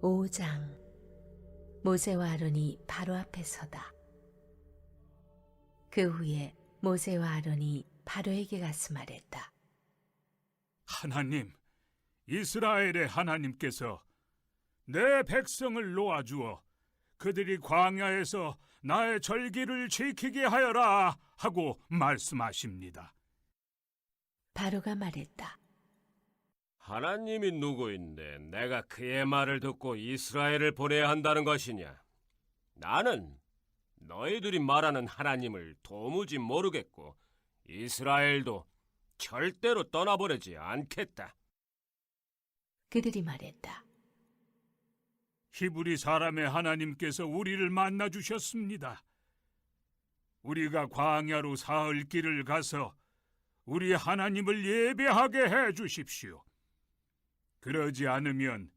5장. 모세와 아론이 바로 앞에 서다. 그 후에 모세와 아론이 바로에게 가서 말했다. 하나님, 이스라엘의 하나님께서 내 백성을 놓아주어 그들이 광야에서 나의 절기를 지키게 하여라 하고 말씀하십니다. 바로가 말했다. 하나님이 누구인데 내가 그의 말을 듣고 이스라엘을 보내야 한다는 것이냐? 나는 너희들이 말하는 하나님을 도무지 모르겠고 이스라엘도 절대로 떠나보내지 않겠다. 그들이 말했다. 히브리 사람의 하나님께서 우리를 만나 주셨습니다. 우리가 광야로 사흘 길을 가서 우리 하나님을 예배하게 해 주십시오. 그러지 않으면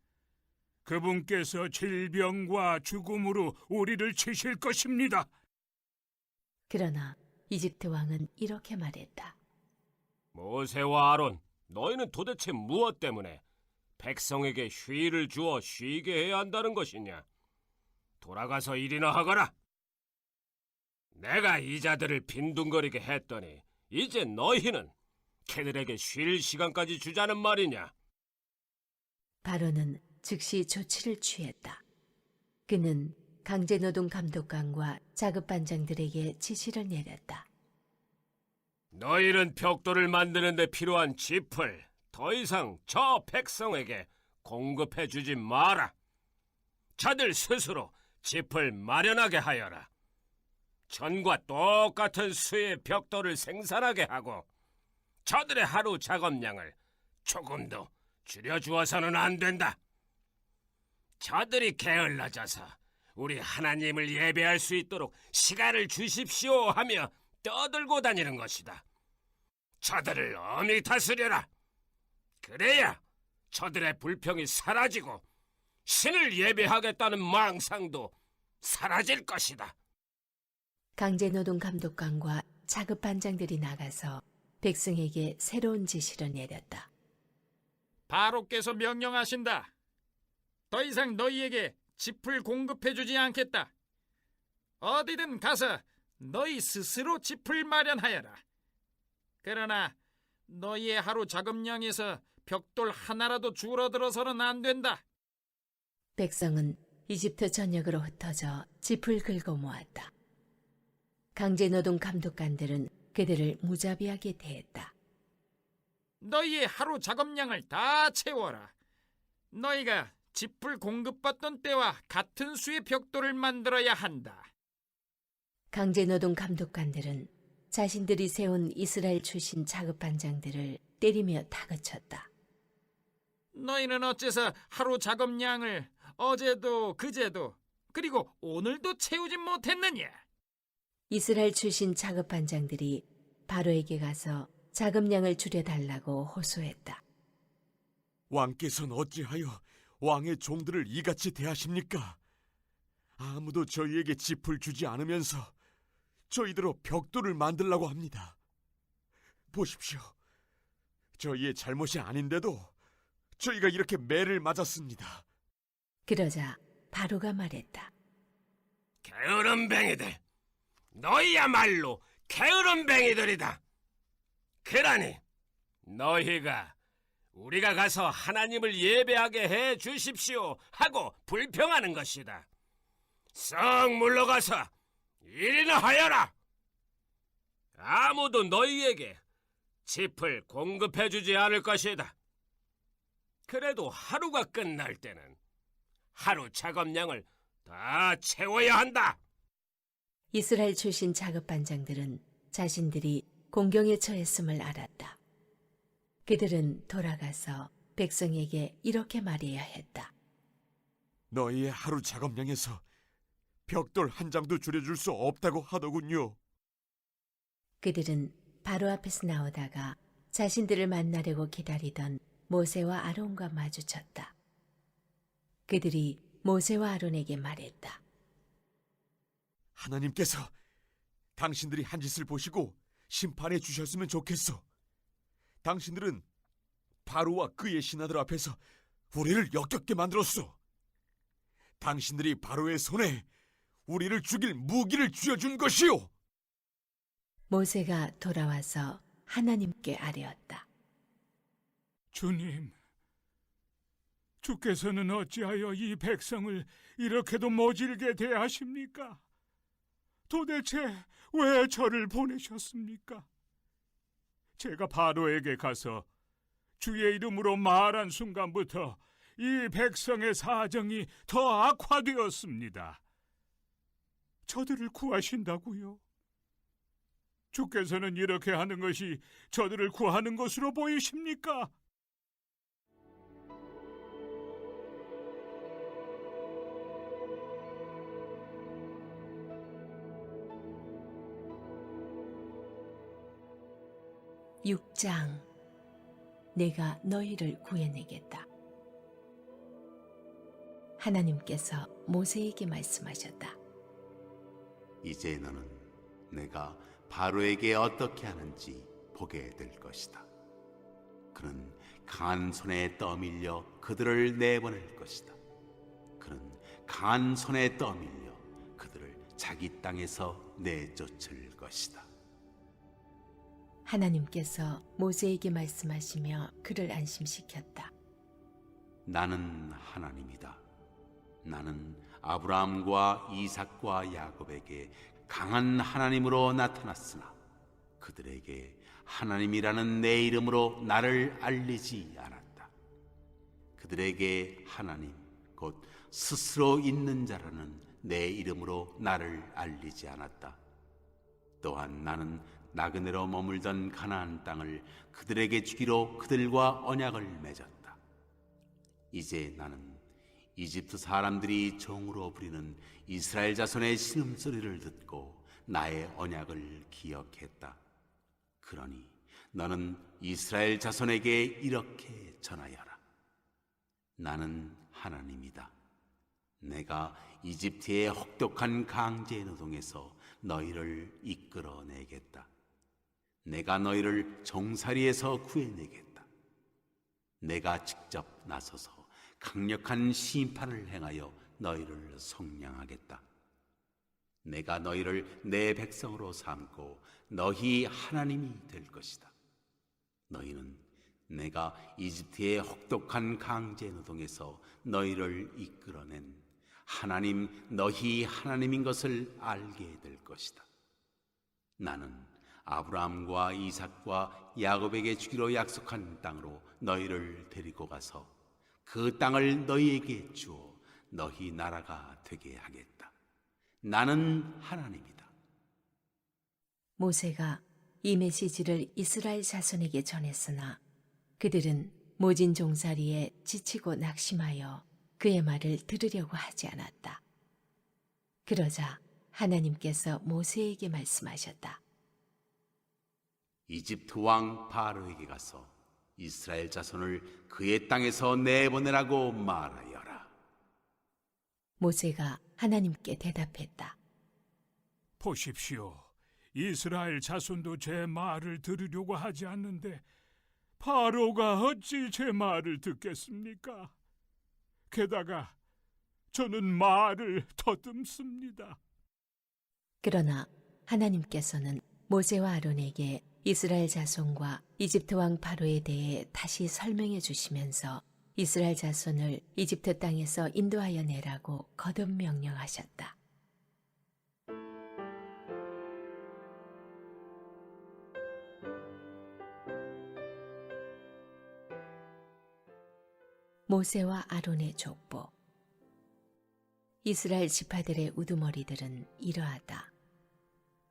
그분께서 질병과 죽음으로 우리를 치실 것입니다. 그러나 이집트 왕은 이렇게 말했다. 모세와 아론, 너희는 도대체 무엇 때문에 백성에게 휴일을 주어 쉬게 해야 한다는 것이냐? 돌아가서 일이나 하거라. 내가 이 자들을 빈둥거리게 했더니 이제 너희는 걔들에게 쉴 시간까지 주자는 말이냐? 바로는 즉시 조치를 취했다. 그는 강제노동 감독관과 자급반장들에게 지시를 내렸다. 너희는 벽돌을 만드는 데 필요한 짚을 더 이상 저 백성에게 공급해 주지 마라. 자들 스스로 짚을 마련하게 하여라. 전과 똑같은 수의 벽돌을 생산하게 하고 저들의 하루 작업량을 조금도 줄여주어서는 안 된다. 저들이 게을러져서 우리 하나님을 예배할 수 있도록 시간을 주십시오 하며 떠들고 다니는 것이다. 저들을 엄히 다스려라. 그래야 저들의 불평이 사라지고 신을 예배하겠다는 망상도 사라질 것이다. 강제노동 감독관과 자급반장들이 나가서 백성에게 새로운 지시를 내렸다. 바로께서 명령하신다. 더 이상 너희에게 짚을 공급해주지 않겠다. 어디든 가서 너희 스스로 짚을 마련하여라. 그러나 너희의 하루 작업량에서 벽돌 하나라도 줄어들어서는 안 된다. 백성은 이집트 전역으로 흩어져 짚을 긁어 모았다. 강제노동 감독관들은 그들을 무자비하게 대했다. 너희의 하루 작업량을 다 채워라. 너희가 짚을 공급받던 때와 같은 수의 벽돌을 만들어야 한다. 강제노동 감독관들은 자신들이 세운 이스라엘 출신 자급반장들을 때리며 다그쳤다. 너희는 어째서 하루 작업량을 어제도 그제도 그리고 오늘도 채우지 못했느냐? 이스라엘 출신 자급반장들이 바로에게 가서 자급량을 줄여달라고 호소했다. 왕께서는 어찌하여 왕의 종들을 이같이 대하십니까? 아무도 저희에게 짚을 주지 않으면서 저희들로 벽돌을 만들라고 합니다. 보십시오. 저희의 잘못이 아닌데도 저희가 이렇게 매를 맞았습니다. 그러자 바로가 말했다. 게으름뱅이들, 너희야말로 게으름뱅이들이다. 그러니 너희가 우리가 가서 하나님을 예배하게 해 주십시오 하고 불평하는 것이다. 썩 물러가서 일이나 하여라. 아무도 너희에게 짚을 공급해 주지 않을 것이다. 그래도 하루가 끝날 때는 하루 작업량을 다 채워야 한다. 이스라엘 출신 자급반장들은 자신들이 공경에 처했음을 알았다. 그들은 돌아가서 백성에게 이렇게 말해야 했다. 너희의 하루 작업량에서 벽돌 한 장도 줄여줄 수 없다고 하더군요. 그들은 바로 앞에서 나오다가 자신들을 만나려고 기다리던 모세와 아론과 마주쳤다. 그들이 모세와 아론에게 말했다. 하나님께서 당신들이 한 짓을 보시고 심판해 주셨으면 좋겠소. 당신들은 바로와 그의 신하들 앞에서 우리를 역겹게 만들었소. 당신들이 바로의 손에 우리를 죽일 무기를 쥐어준 것이요. 모세가 돌아와서 하나님께 아뢰었다. 주님, 주께서는 어찌하여 이 백성을 이렇게도 모질게 대하십니까? 도대체 왜 저를 보내셨습니까? 제가 바로에게 가서 주의 이름으로 말한 순간부터 이 백성의 사정이 더 악화되었습니다. 저들을 구하신다고요? 주께서는 이렇게 하는 것이 저들을 구하는 것으로 보이십니까? 육 장 내가 너희를 구해내겠다. 하나님께서 모세에게 말씀하셨다. 이제 너는 내가 바로에게 어떻게 하는지 보게 될 것이다. 그는 강한 손에 떠밀려 그들을 내보낼 것이다. 그는 강한 손에 떠밀려 그들을 자기 땅에서 내쫓을 것이다. 하나님께서 모세에게 말씀하시며 그를 안심시켰다. 나는 하나님이다. 나는 아브라함과 이삭과 야곱에게 강한 하나님으로 나타났으나 그들에게 하나님이라는 내 이름으로 나를 알리지 않았다. 그들에게 하나님 곧 스스로 있는 자라는 내 이름으로 나를 알리지 않았다. 또한 나는 나그네로 머물던 가나안 땅을 그들에게 주기로 그들과 언약을 맺었다. 이제 나는 이집트 사람들이 종으로 부리는 이스라엘 자손의 신음소리를 듣고 나의 언약을 기억했다. 그러니 너는 이스라엘 자손에게 이렇게 전하여라. 나는 하나님이다. 내가 이집트의 혹독한 강제 노동에서 너희를 이끌어내겠다. 내가 너희를 종살이에서 구해내겠다. 내가 직접 나서서 강력한 심판을 행하여 너희를 속량하겠다. 내가 너희를 내 백성으로 삼고 너희 하나님이 될 것이다. 너희는 내가 이집트의 혹독한 강제 노동에서 너희를 이끌어낸 하나님 너희 하나님인 것을 알게 될 것이다. 나는 아브라함과 이삭과 야곱에게 주기로 약속한 땅으로 너희를 데리고 가서 그 땅을 너희에게 주어 너희 나라가 되게 하겠다. 나는 하나님이다. 모세가 이 메시지를 이스라엘 자손에게 전했으나 그들은 모진 종살이에 지치고 낙심하여 그의 말을 들으려고 하지 않았다. 그러자 하나님께서 모세에게 말씀하셨다. 이집트 왕 바로에게 가서 이스라엘 자손을 그의 땅에서 내보내라고 말하여라. 모세가 하나님께 대답했다. 보십시오. 이스라엘 자손도 제 말을 들으려고 하지 않는데 바로가 어찌 제 말을 듣겠습니까? 게다가 저는 말을 더듬습니다. 그러나 하나님께서는 모세와 아론에게 이스라엘 자손과 이집트 왕 바로에 대해 다시 설명해 주시면서 이스라엘 자손을 이집트 땅에서 인도하여 내라고 거듭 명령하셨다. 모세와 아론의 족보. 이스라엘 지파들의 우두머리들은 이러하다.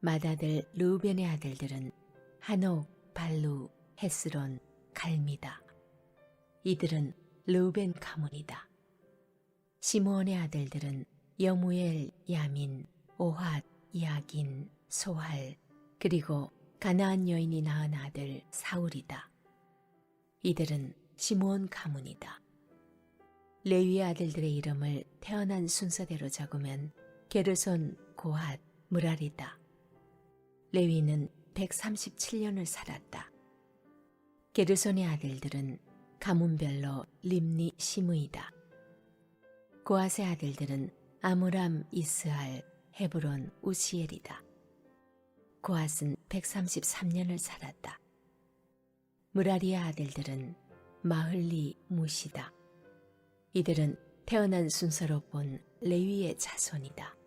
맏아들 르우벤의 아들들은 한옥, 발루, 헤스론, 갈미다. 이들은 르우벤 가문이다. 시므온의 아들들은 여무엘, 야민, 오핫, 야긴, 소할, 그리고 가나안 여인이 낳은 아들 사울이다. 이들은 시므온 가문이다. 레위의 아들들의 이름을 태어난 순서대로 적으면 게르손, 고핫, 무랄이다. 레위는 137년을 살았다. 게르손의 아들들은 가문별로 림니, 시므이다. 고앗의 아들들은 아므람, 이스할, 헤브론, 우시엘이다. 고앗은 133년을 살았다. 무라리의 아들들은 마흘리, 무시다. 이들은 태어난 순서로 본 레위의 자손이다.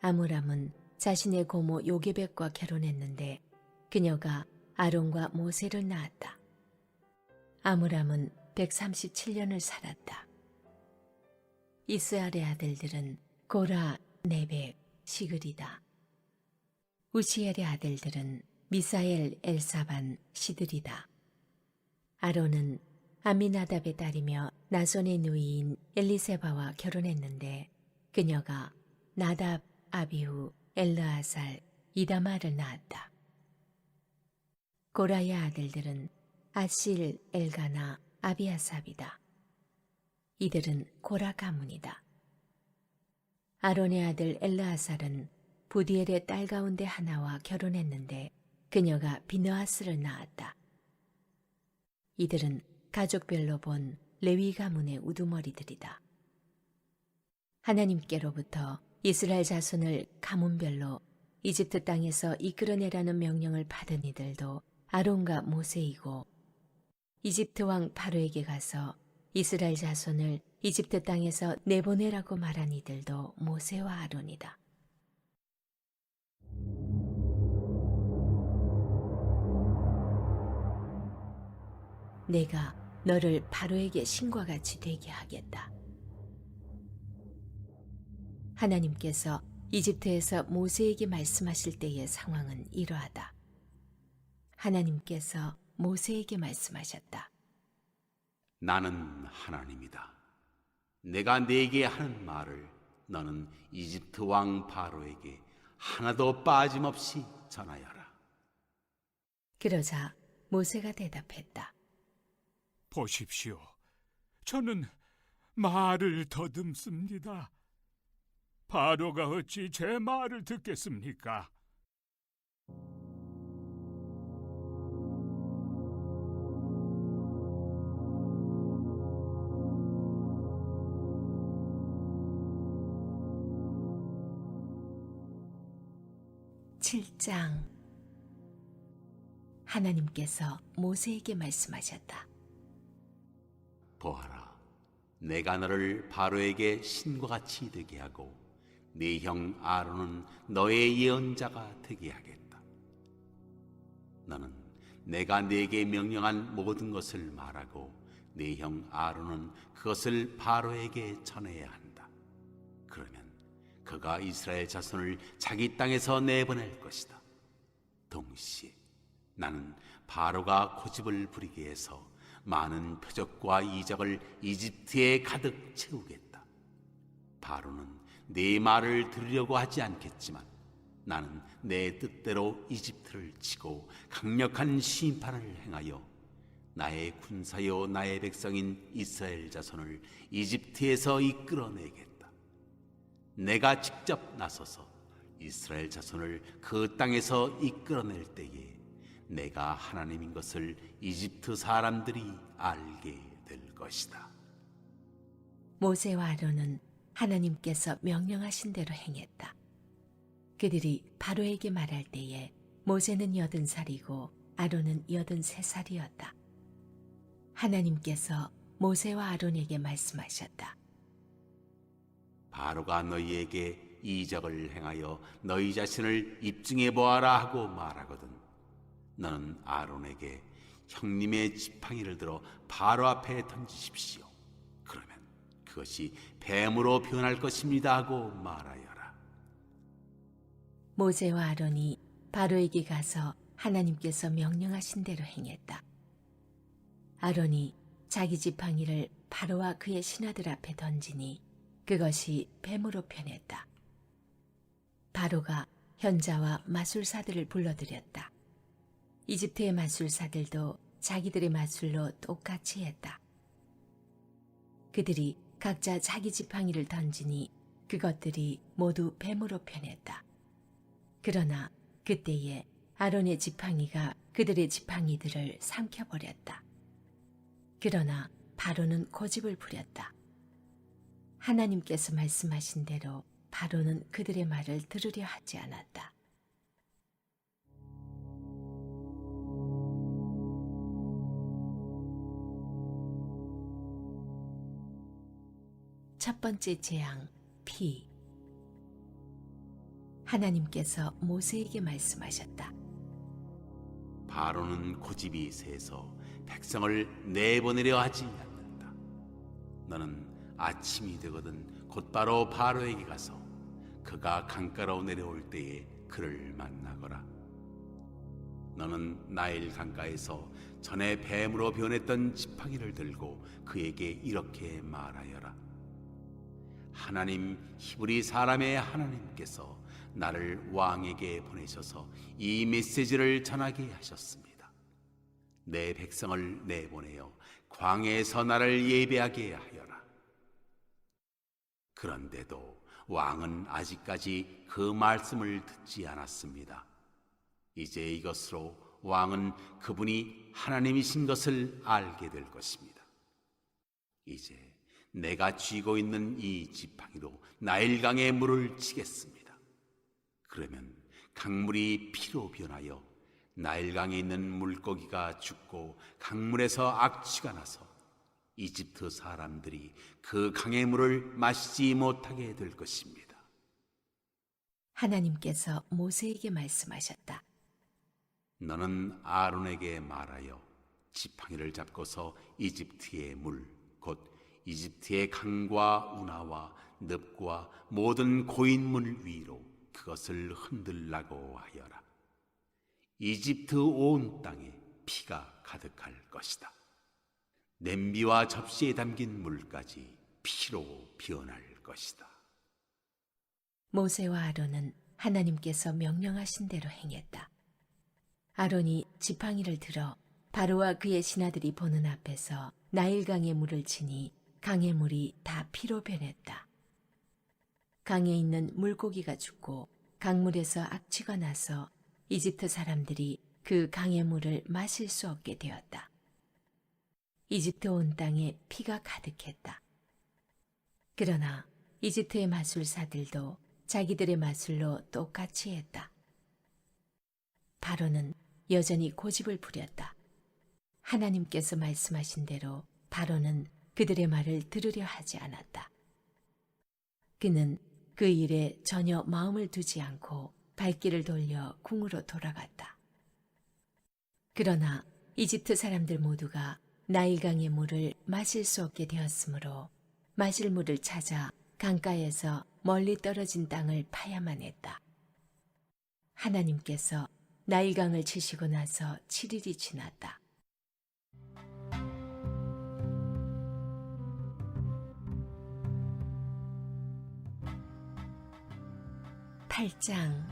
아므람은 자신의 고모 요게벳과 결혼했는데 그녀가 아론과 모세를 낳았다. 아므람은 137년을 살았다. 이스할의 아들들은 고라, 네벡, 시글이다. 우시엘의 아들들은 미사엘, 엘사반, 시들이다. 아론은 아미나답의 딸이며 나손의 누이인 엘리세바와 결혼했는데 그녀가 나답, 아비후, 엘르아살, 이다마를 낳았다. 고라의 아들들은 아실, 엘가나, 아비아삽이다. 이들은 고라 가문이다. 아론의 아들 엘르아살은 부디엘의 딸 가운데 하나와 결혼했는데 그녀가 비느하스를 낳았다. 이들은 가족별로 본 레위 가문의 우두머리들이다. 하나님께로부터 이스라엘 자손을 가문별로 이집트 땅에서 이끌어내라는 명령을 받은 이들도 아론과 모세이고, 이집트 왕 바로에게 가서 이스라엘 자손을 이집트 땅에서 내보내라고 말한 이들도 모세와 아론이다. 내가 너를 바로에게 신과 같이 되게 하겠다. 하나님께서 이집트에서 모세에게 말씀하실 때의 상황은 이러하다. 하나님께서 모세에게 말씀하셨다. 나는 하나님이다. 내가 네게 하는 말을 너는 이집트 왕 바로에게 하나도 빠짐없이 전하여라. 그러자 모세가 대답했다. 보십시오. 저는 말을 더듬습니다. 바로가 어찌 제 말을 듣겠습니까? 칠장. 하나님께서 모세에게 말씀하셨다. 보아라, 내가 너를 바로에게 신과 같이 되게 하고 네 형 아론은 너의 예언자가 되게 하겠다. 너는 내가 네게 명령한 모든 것을 말하고 네 형 아론은 그것을 바로에게 전해야 한다. 그러면 그가 이스라엘 자손을 자기 땅에서 내보낼 것이다. 동시에 나는 바로가 고집을 부리게 해서 많은 표적과 이적을 이집트에 가득 채우겠다. 바로는 네 말을 들으려고 하지 않겠지만 나는 내 뜻대로 이집트를 치고 강력한 심판을 행하여 나의 군사요 나의 백성인 이스라엘 자손을 이집트에서 이끌어내겠다. 내가 직접 나서서 이스라엘 자손을 그 땅에서 이끌어낼 때에 내가 하나님인 것을 이집트 사람들이 알게 될 것이다. 모세와 아론은 하나님께서 명령하신 대로 행했다. 그들이 바로에게 말할 때에 모세는 80살이고 아론은 83살이었다. 하나님께서 모세와 아론에게 말씀하셨다. 바로가 너희에게 이적을 행하여 너희 자신을 입증해 보아라 하고 말하거든 너는 아론에게 형님의 지팡이를 들어 바로 앞에 던지십시오. 그러면 그것이 뱀으로 변할 것입니다 하고 말하여라. 모세와 아론이 바로에게 가서 하나님께서 명령하신 대로 행했다. 아론이 자기 지팡이를 바로와 그의 신하들 앞에 던지니 그것이 뱀으로 변했다. 바로가 현자와 마술사들을 불러들였다. 이집트의 마술사들도 자기들의 마술로 똑같이 했다. 그들이 각자 자기 지팡이를 던지니 그것들이 모두 뱀으로 변했다. 그러나 그때에 아론의 지팡이가 그들의 지팡이들을 삼켜버렸다. 그러나 바로는 고집을 부렸다. 하나님께서 말씀하신 대로 바로는 그들의 말을 들으려 하지 않았다. 첫 번째 재앙, 피. 하나님께서 모세에게 말씀하셨다. 바로는 고집이 세서 백성을 내보내려 하지 않는다. 너는 아침이 되거든 곧바로 바로에게 가서 그가 강가로 내려올 때에 그를 만나거라. 너는 나일 강가에서 전에 뱀으로 변했던 지팡이를 들고 그에게 이렇게 말하여라. 하나님, 히브리 사람의 하나님께서 나를 왕에게 보내셔서 이 메시지를 전하게 하셨습니다. 내 백성을 내보내어 광야에서 나를 예배하게 하여라. 그런데도 왕은 아직까지 그 말씀을 듣지 않았습니다. 이제 이것으로 왕은 그분이 하나님이신 것을 알게 될 것입니다. 이제 내가 쥐고 있는 이 지팡이로 나일강의 물을 치겠습니다. 그러면 강물이 피로 변하여 나일강에 있는 물고기가 죽고 강물에서 악취가 나서 이집트 사람들이 그 강의 물을 마시지 못하게 될 것입니다. 하나님께서 모세에게 말씀하셨다. 너는 아론에게 말하여 지팡이를 잡고서 이집트의 물, 곧 이집트의 강과 운하와 늪과 모든 고인물 위로 그것을 흔들라고 하여라. 이집트 온 땅에 피가 가득할 것이다. 냄비와 접시에 담긴 물까지 피로 변할 것이다. 모세와 아론은 하나님께서 명령하신 대로 행했다. 아론이 지팡이를 들어 바로와 그의 신하들이 보는 앞에서 나일강의 물을 치니 강의 물이 다 피로 변했다. 강에 있는 물고기가 죽고 강물에서 악취가 나서 이집트 사람들이 그 강의 물을 마실 수 없게 되었다. 이집트 온 땅에 피가 가득했다. 그러나 이집트의 마술사들도 자기들의 마술로 똑같이 했다. 바로는 여전히 고집을 부렸다. 하나님께서 말씀하신 대로 바로는 그들의 말을 들으려 하지 않았다. 그는 그 일에 전혀 마음을 두지 않고 발길을 돌려 궁으로 돌아갔다. 그러나 이집트 사람들 모두가 나일강의 물을 마실 수 없게 되었으므로 마실 물을 찾아 강가에서 멀리 떨어진 땅을 파야만 했다. 하나님께서 나일강을 치시고 나서 7일이 지났다. (8장)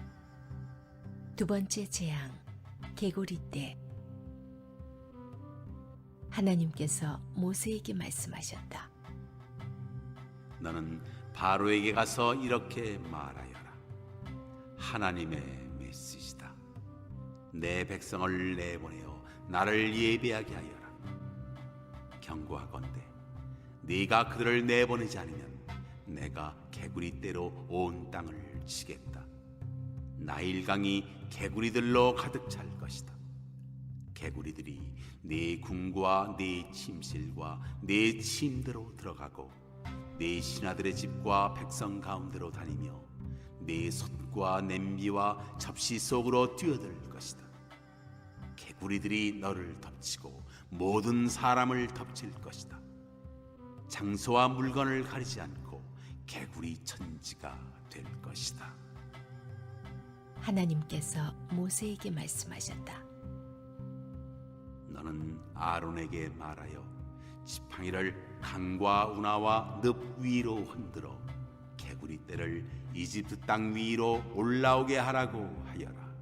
두 번째 재앙, 개구리 떼. 하나님께서 모세에게 말씀하셨다. 너는 바로에게 가서 이렇게 말하여라. 하나님의 메시지다. 내 백성을 내보내어 나를 예배하게 하여라. 경고하건대 네가 그들을 내보내지 않으면 내가 개구리떼로 온 땅을 치겠다. 나일강이 개구리들로 가득 찰 것이다. 개구리들이 네 궁과 네 침실과 네 침대로 들어가고 네 신하들의 집과 백성 가운데로 다니며 네 솥과 냄비와 접시 속으로 뛰어들 것이다. 개구리들이 너를 덮치고 모든 사람을 덮칠 것이다. 장소와 물건을 가리지 않고 개구리 천지가 될 것이다. 하나님께서 모세에게 말씀하셨다. 너는 아론에게 말하여 지팡이를 강과 운하와 늪 위로 흔들어 개구리떼를 이집트 땅 위로 올라오게 하라고 하여라.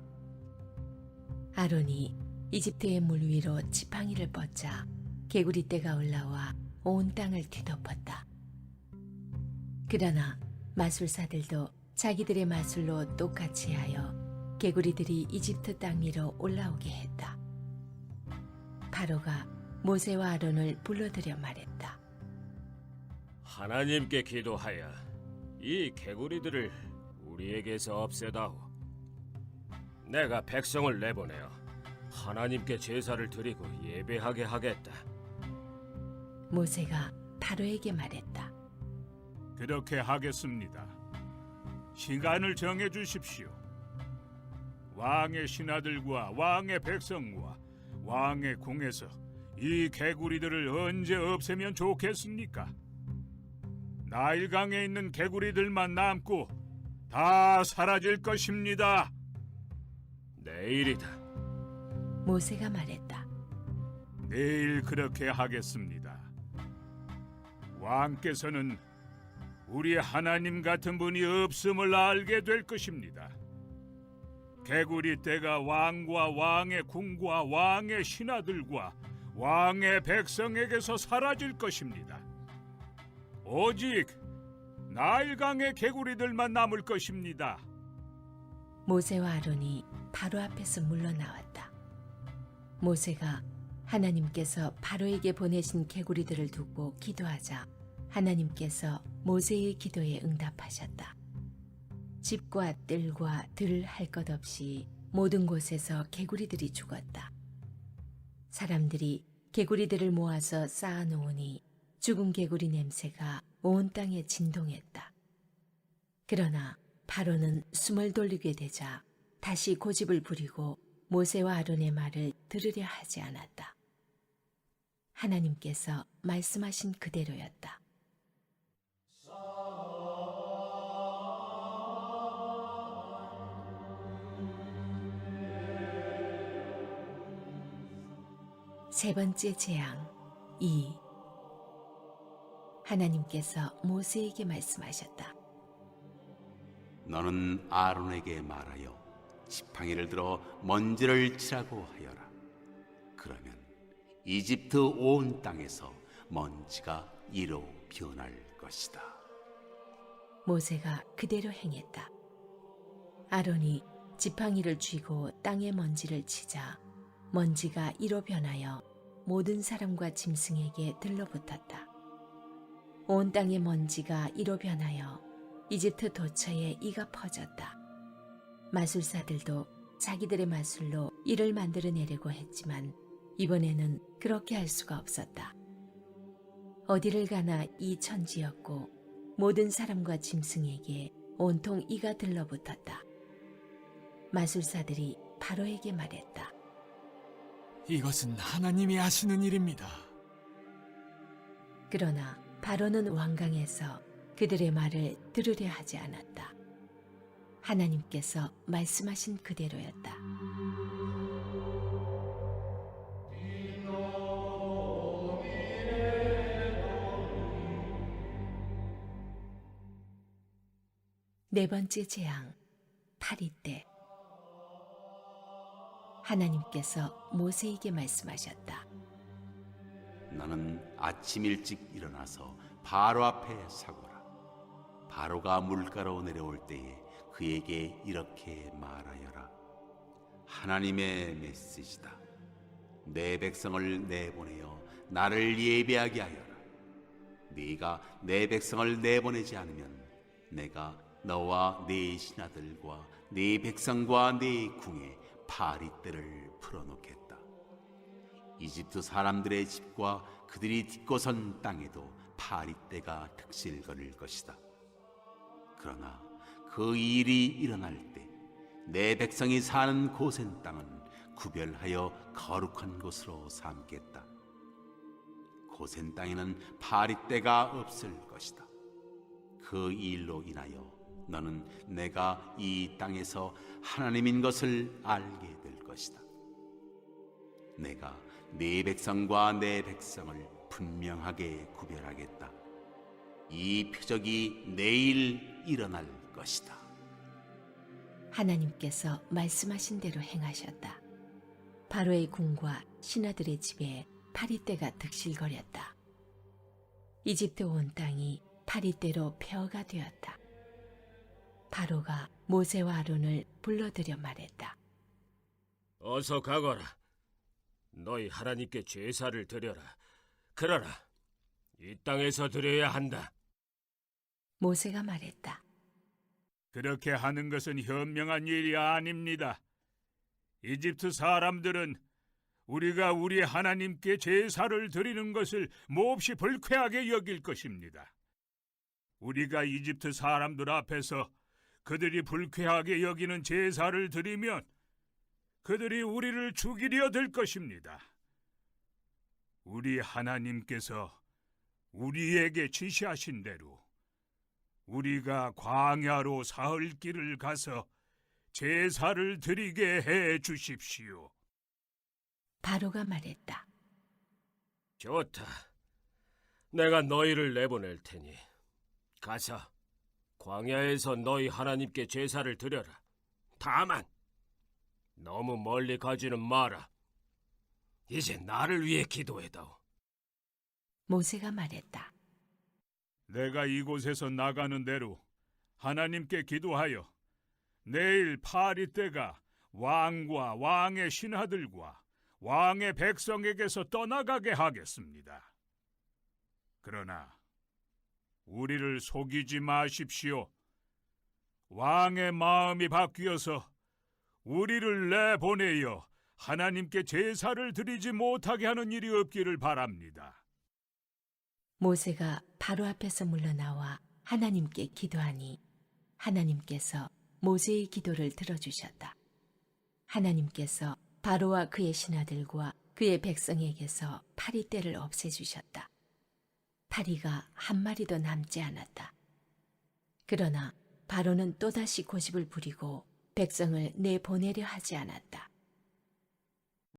아론이 이집트의 물 위로 지팡이를 뻗자 개구리떼가 올라와 온 땅을 뒤덮었다. 그러나 마술사들도 자기들의 마술로 똑같이 하여 개구리들이 이집트 땅 위로 올라오게 했다. 바로가 모세와 아론을 불러들여 말했다. 하나님께 기도하여 이 개구리들을 우리에게서 없애다오. 내가 백성을 내보내어 하나님께 제사를 드리고 예배하게 하겠다. 모세가 바로에게 말했다. 그렇게 하겠습니다. 시간을 정해 주십시오. 왕의 신하들과 왕의 백성과 왕의 궁에서 이 개구리들을 언제 없애면 좋겠습니까? 나일강에 있는 개구리들만 남고 다 사라질 것입니다. 내일이다. 모세가 말했다. 내일 그렇게 하겠습니다. 왕께서는 우리 하나님 같은 분이 없음을 알게 될 것입니다. 개구리 떼가 왕과 왕의 궁과 왕의 신하들과 왕의 백성에게서 사라질 것입니다. 오직 나일강의 개구리들만 남을 것입니다. 모세와 아론이 바로 앞에서 물러나왔다. 모세가 하나님께서 바로에게 보내신 개구리들을 두고 기도하자 하나님께서 모세의 기도에 응답하셨다. 집과 뜰과 들 할 것 없이 모든 곳에서 개구리들이 죽었다. 사람들이 개구리들을 모아서 쌓아놓으니 죽은 개구리 냄새가 온 땅에 진동했다. 그러나 바로는 숨을 돌리게 되자 다시 고집을 부리고 모세와 아론의 말을 들으려 하지 않았다. 하나님께서 말씀하신 그대로였다. 세 번째 재앙 2. 하나님께서 모세에게 말씀하셨다. 너는 아론에게 말하여 지팡이를 들어 먼지를 치라고 하여라. 그러면 이집트 온 땅에서 먼지가 이로 변할 것이다. 모세가 그대로 행했다. 아론이 지팡이를 쥐고 땅에 먼지를 치자 먼지가 이로 변하여 모든 사람과 짐승에게 들러붙었다. 온 땅의 먼지가 이로 변하여 이집트 도처에 이가 퍼졌다. 마술사들도 자기들의 마술로 이를 만들어내려고 했지만 이번에는 그렇게 할 수가 없었다. 어디를 가나 이 천지였고 모든 사람과 짐승에게 온통 이가 들러붙었다. 마술사들이 바로에게 말했다. 이것은 하나님이 하시는 일입니다. 그러나 바로는 완강해서 그들의 말을 들으려 하지 않았다. 하나님께서 말씀하신 그대로였다. 네 번째 재앙, 파리떼. 하나님께서 모세에게 말씀하셨다. 너는 아침 일찍 일어나서 바로 앞에 서거라. 바로가 물가로 내려올 때에 그에게 이렇게 말하여라. 하나님의 메시지다. 내 백성을 내보내어 나를 예배하게 하여라. 네가 내 백성을 내보내지 않으면 내가 너와 네 신하들과 네 백성과 네 궁에 파리떼를 풀어놓겠다. 이집트 사람들의 집과 그들이 딛고선 땅에도 파리떼가 득실거릴 것이다. 그러나 그 일이 일어날 때 내 백성이 사는 고센 땅은 구별하여 거룩한 곳으로 삼겠다. 고센 땅에는 파리떼가 없을 것이다. 그 일로 인하여 너는 내가 이 땅에서 하나님인 것을 알게 될 것이다. 내가 네 백성과 내 백성을 분명하게 구별하겠다. 이 표적이 내일 일어날 것이다. 하나님께서 말씀하신 대로 행하셨다. 바로의 궁과 신하들의 집에 파리떼가 득실거렸다. 이집트 온 땅이 파리떼로 폐허가 되었다. 바로가 모세와 아론을 불러들여 말했다. 어서 가거라. 너희 하나님께 제사를 드려라. 그러나 이 땅에서 드려야 한다. 모세가 말했다. 그렇게 하는 것은 현명한 일이 아닙니다. 이집트 사람들은 우리가 우리 하나님께 제사를 드리는 것을 몹시 불쾌하게 여길 것입니다. 우리가 이집트 사람들 앞에서 그들이 불쾌하게 여기는 제사를 드리면 그들이 우리를 죽이려 들 것입니다. 우리 하나님께서 우리에게 지시하신 대로 우리가 광야로 사흘 길을 가서 제사를 드리게 해 주십시오. 바로가 말했다. 좋다. 내가 너희를 내보낼 테니 가서 광야에서 너희 하나님께 제사를 드려라. 다만 너무 멀리 가지는 마라. 이제 나를 위해 기도해다오. 모세가 말했다. 내가 이곳에서 나가는 대로 하나님께 기도하여 내일 파리 때가 왕과 왕의 신하들과 왕의 백성에게서 떠나가게 하겠습니다. 그러나 우리를 속이지 마십시오. 왕의 마음이 바뀌어서 우리를 내보내어 하나님께 제사를 드리지 못하게 하는 일이 없기를 바랍니다. 모세가 바로 앞에서 물러나와 하나님께 기도하니 하나님께서 모세의 기도를 들어주셨다. 하나님께서 바로와 그의 신하들과 그의 백성에게서 파리떼를 없애주셨다. 파리가 한 마리도 남지 않았다. 그러나 바로는 또다시 고집을 부리고 백성을 내보내려 하지 않았다.